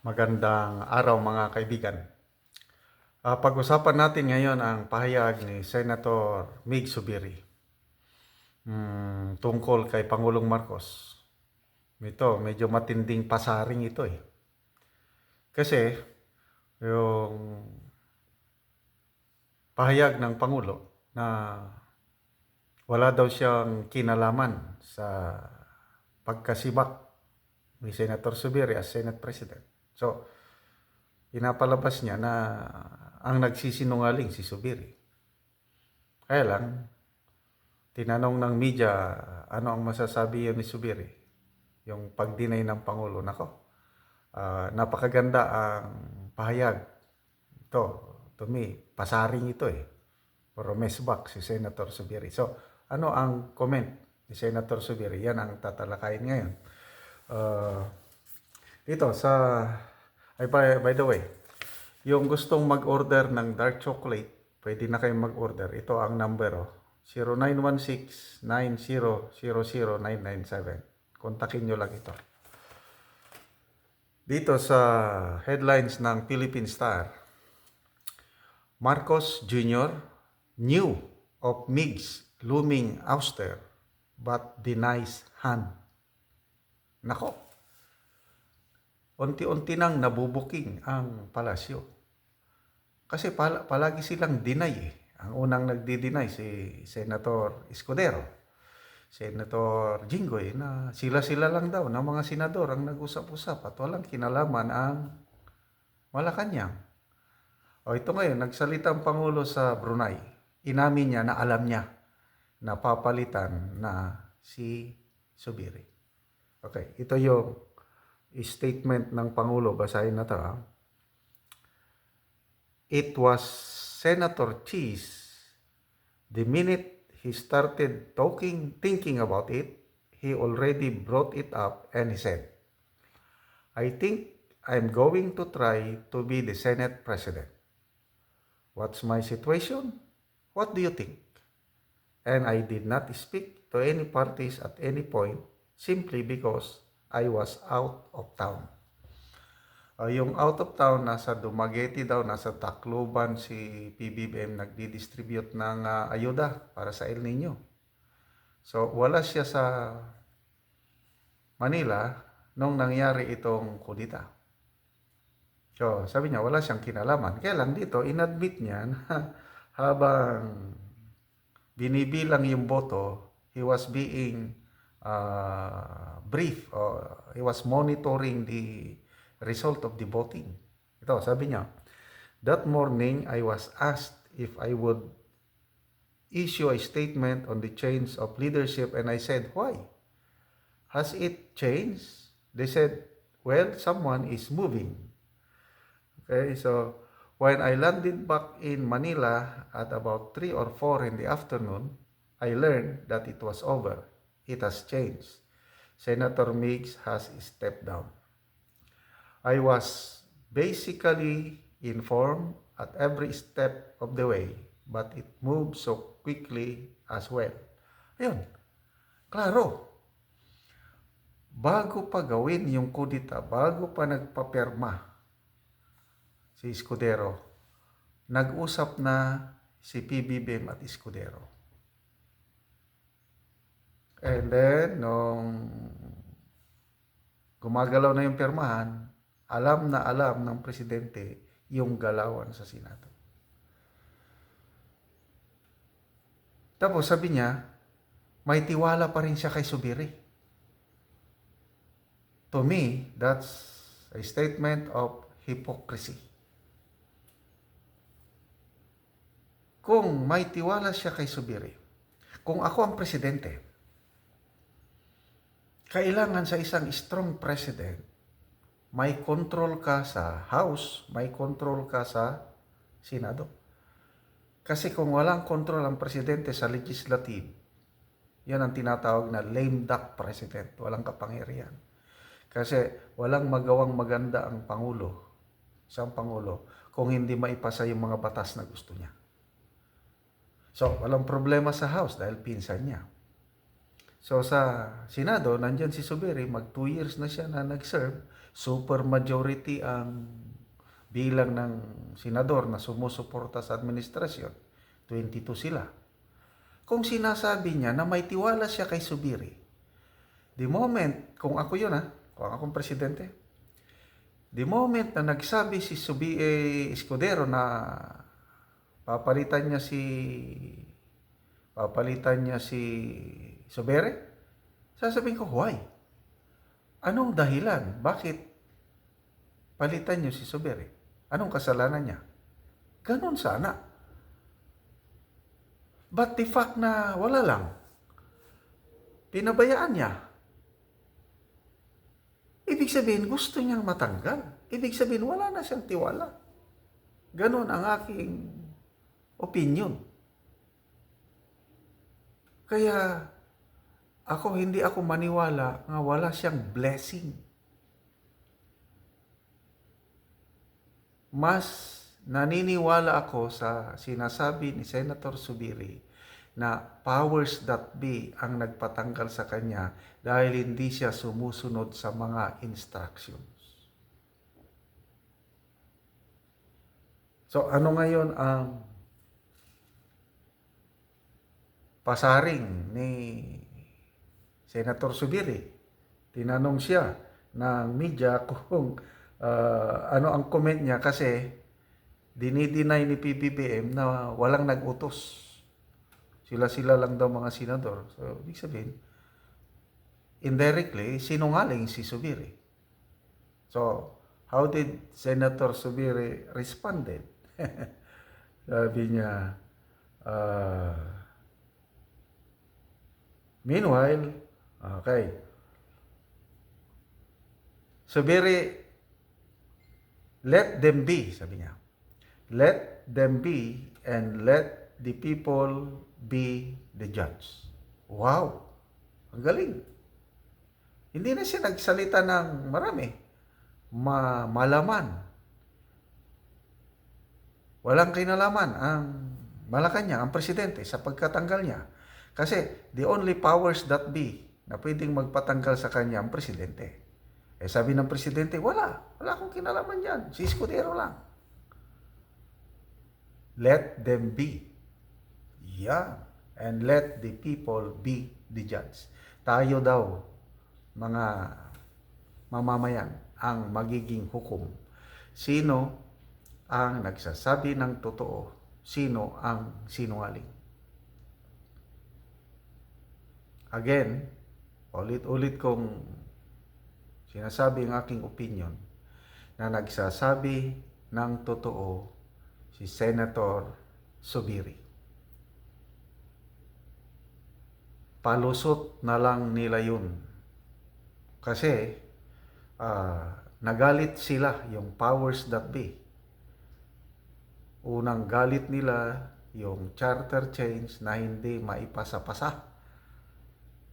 Magandang araw mga kaibigan. Pag-usapan natin ngayon ang pahayag ni Senator Mig Zubiri tungkol kay Pangulong Marcos. Ito, medyo matinding pasaring ito eh. Kasi yung pahayag ng Pangulo na wala daw siyang kinalaman sa pagkasibak ni Senator Zubiri as Senate President. So, pinapalabas niya na ang nagsisinungaling si Zubiri. Kaya lang, tinanong ng media ano ang masasabi ni Zubiri. Yung pag-deny ng Pangulo. Nako, napakaganda ang pahayag. Ito, to me, pasaring ito eh. Promesbak si Senator Zubiri. So, ano ang comment ni Senator Zubiri? Yan ang tatalakayin ngayon. Dito sa... by the way, yung gustong mag-order ng dark chocolate, pwede na kayong mag-order. Ito ang number 0916-9000-997. Kontakin nyo lang ito. Dito sa headlines ng Philippine Star, Marcos Jr. knew of Mig's looming ouster but denies Han. Nako, unti-unti nang nabubuking ang palasyo. Kasi palagi silang deny eh. Ang unang nagdi-deny si Senator Escudero, Senator Jinggoy, na sila-sila lang daw na mga senador ang nag-usap-usap at walang kinalaman ang Malacanang. O ito ngayon, nagsalita ang Pangulo sa Brunei. Inamin niya na alam niya na papalitan na si Zubiri. Okay, ito yung statement ng Pangulo. Basahin na ito. It was Senator Cheese. The minute he started thinking about it, he already brought it up and he said, I think I'm going to try to be the Senate President. What's my situation? What do you think? And I did not speak to any parties at any point simply because I was out of town. Yung out of town, nasa Dumaguete daw, nasa Tacloban si PBBM nagdi-distribute ng ayuda para sa El Nino. So wala siya sa Manila nung nangyari itong kudita. So sabi niya wala siyang kinalaman. Kaya lang dito, inadmit niya na habang binibilang yung boto, he was being brief, or he was monitoring the result of the voting. Ito, sabi niya, that morning I was asked if I would issue a statement on the change of leadership and I said, why? Has it changed? They said, well, someone is moving. Okay, so when I landed back in Manila at about 3 or 4 in the afternoon, I learned that it was over. It has changed. Senator Mix has stepped down. I was basically informed at every step of the way, but it moved so quickly as well. Ayun, klaro. Bago pa gawin yung kudita, bago pa nagpapirma si Escudero, nag-usap na si PBBM at Escudero. And then, nung gumagalaw na yung pirmahan, alam na alam ng presidente yung galawan sa Senado. Tapos sabi niya, may tiwala pa rin siya kay Zubiri. To me, that's a statement of hypocrisy. Kung may tiwala siya kay Zubiri, kung ako ang presidente, kailangan sa isang strong president, may control ka sa House, may control ka sa Senado. Kasi kung walang control ang presidente sa legislative, yan ang tinatawag na lame duck president, walang kapangyarihan. Kasi walang magawang maganda ang Pangulo, isang Pangulo, kung hindi maipasa yung mga batas na gusto niya. So, walang problema sa House dahil pinsan niya. So sa Senado, nandyan si Zubiri, mag 2 years na siya na nag-serve. Super majority ang bilang ng senador na sumusuporta sa administrasyon. 22 sila. Kung sinasabi niya na may tiwala siya kay Zubiri, the moment, kung ako yun kung akong presidente, the moment na nagsabi si Escudero na papalitan niya si Zubiri, sasabihin ko, why? Anong dahilan? Bakit palitan niyo si Zubiri? Anong kasalanan niya? Ganon sana. But the fact na wala lang, pinabayaan niya, ibig sabihin gusto niyang matanggal. Ibig sabihin wala na siyang tiwala. Ganon ang aking opinion. Kaya hindi ako maniwala nga wala siyang blessing. Mas naniniwala ako sa sinasabi ni Senator Zubiri na powers that be ang nagpatanggal sa kanya dahil hindi siya sumusunod sa mga instructions. So ano ngayon ang pasaring ni Senator Zubiri? Tinanong siya ng media kung ano ang comment niya kasi dinideny ni PBBM na walang nag-utos. Sila lang daw mga senador. So, ibig sabihin, indirectly, sinungaling si Zubiri. So, how did Senator Zubiri responded? Sabi niya, meanwhile, okay, Zubiri, let them be, sabi niya. Let them be and let the people be the judge. Wow! Ang galing. Hindi na siya nagsalita ng marami. Malaman. Walang kinalaman ang Malacanang, ang presidente, sa pagkatanggal niya. Kasi the only powers that be na pwedeng magpatanggal sa kanya ang presidente. Sabi ng presidente, wala akong kinalaman dyan. Si Escudero lang. Let them be. Yeah. And let the people be the judge. Tayo daw, mga mamamayan, ang magiging hukom. Sino ang nagsasabi ng totoo? Sino ang sinungaling? Again, ulit-ulit kong sinasabi ang aking opinion na nagsasabi ng totoo si Senator Zubiri. Palusot na lang nila yun. Kasi nagalit sila, yung powers that be. Unang galit nila yung charter change na hindi maipasa-pasa.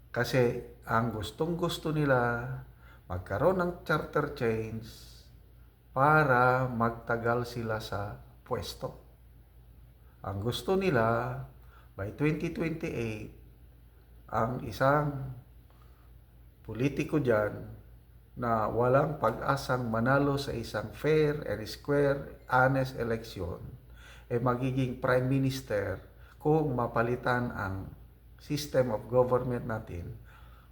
Kasi ang gustong-gusto nila magkaroon ng charter change para magtagal sila sa pwesto. Ang gusto nila, by 2028, ang isang politiko dyan na walang pag-asang manalo sa isang fair and square, honest election, magiging prime minister kung mapalitan ang system of government natin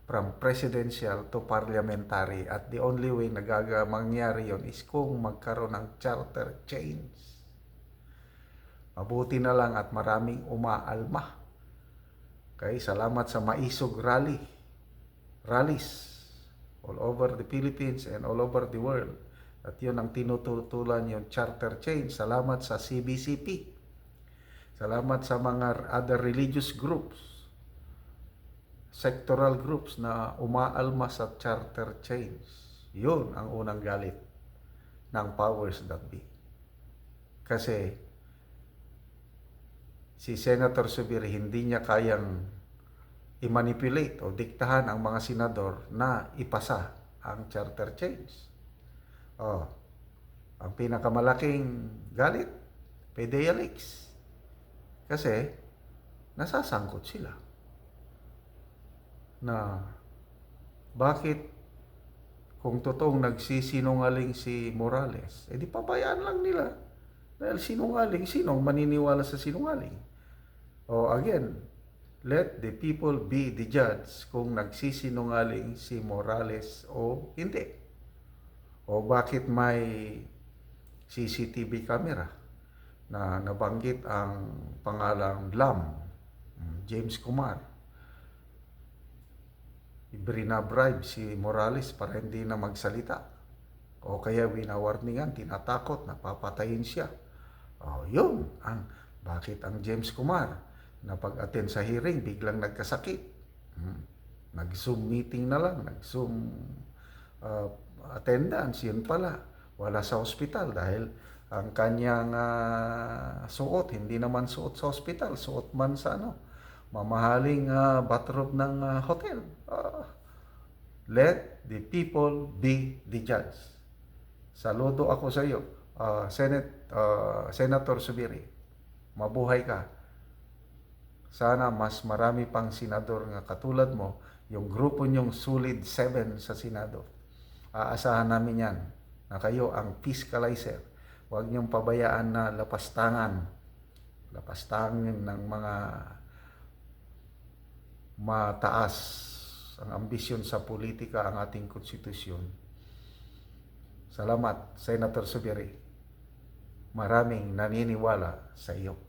from presidential to parliamentary, at the only way na mangyari yon is kung magkaroon ng charter change. Mabuti na lang at maraming umaalma. Okay, salamat sa maisog rallies all over the Philippines and all over the world. At yun ang tinututulan yung charter change. Salamat sa CBCP. Salamat sa mga other religious groups, sectoral groups na umaalma sa charter change. Yun ang unang galit ng powers that be. Kasi si Senator Zubiri hindi niya kayang i-manipulate o diktahan ang mga senador na ipasa ang charter change. Ang pinakamalaking galit, PDEA leaks. Kasi nasasangkot sila. na bakit kung totoong nagsisinungaling si Morales, di pabayaan lang nila. Dahil sinungaling, sinong maniniwala sa sinungaling? O again, let the people be the judge kung nagsisinungaling si Morales o hindi. O bakit may CCTV camera na nabanggit ang pangalang Lam, James Kumar. Ibinabribe si Morales para hindi na magsalita. O kaya winawarningan, tinatakot, napapatayin siya. O yun, bakit ang James Kumar na pag-attend sa hearing biglang nagkasakit. Nag-Zoom meeting na lang, nag-Zoom attendance, yun pala. Wala sa ospital dahil ang kanyang suot, hindi naman suot sa ospital, suot man sa mamahaling bathrobe ng hotel. Let the people be the judge. Saludo ako sa iyo, Senator Zubiri. Mabuhay ka. Sana mas marami pang senador nga katulad mo, yung grupo nyong Sulid 7 sa Senado. Aasahan namin yan na kayo ang fiscalizer. Huwag nyong pabayaan na lapastangan ng mga mataas ang ambisyon sa politika ang ating konstitusyon. Salamat, Senator Zubiri. Maraming naniniwala sa iyo.